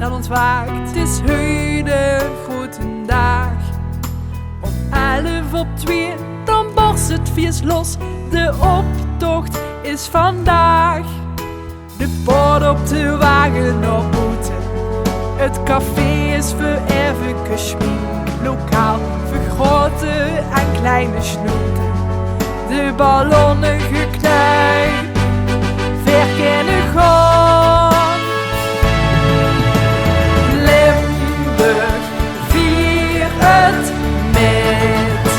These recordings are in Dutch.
dan ontwaakt. Het is hele grote dag. Om 11:02, dan barst het vies los. De optocht is vandaag. De bord op de wagen ontmoeten. Het café is voor even geschminkt. Lokaal vergroten en kleine snoeten. De ballonnen geknijpt. Verkennen gaan. Limburg, vier het met.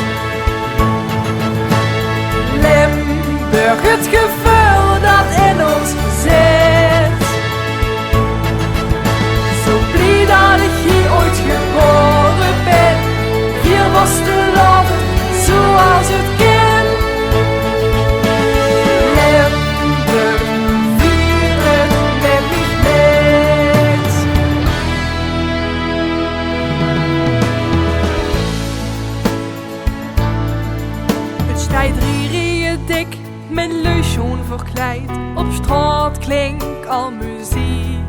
Limburg, het gevoel dat in ons zit. Zo blij dat ik hier ooit geboren ben. Hier was de loft zoals het kind. Limburg, vier het met mich met. Het staat hier dik, met leusjoen verkleid. Op straat klinkt al muziek.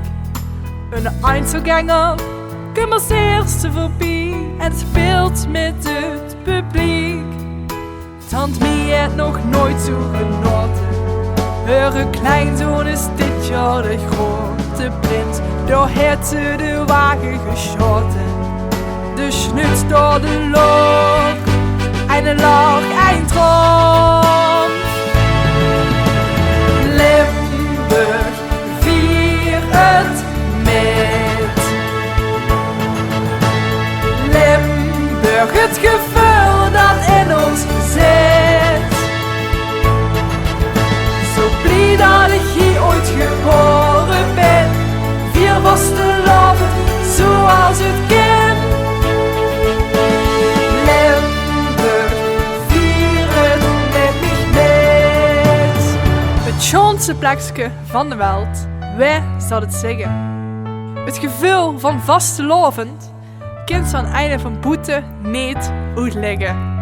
Een Einzelganger komt als eerste voorbij en speelt met het publiek. Tant Mie heeft nog nooit zo genoten. Haar kleinzoon is dit jaar de grote prins. Door heeft ze de wagen geschoten. De schnuts door de lok en een lach eindtrom. Limburg, vier het met. Limburg, het gevoel dat in ons zit. Zo blij dat ik hier ooit geboren ben. Vier was de loft zoals het kind. Limburg, vier het met mich met. Het schoonste plekje van de wereld, wij zal het zeggen. Het gevoel van vastelovend kind aan het einde van boete niet uitleggen.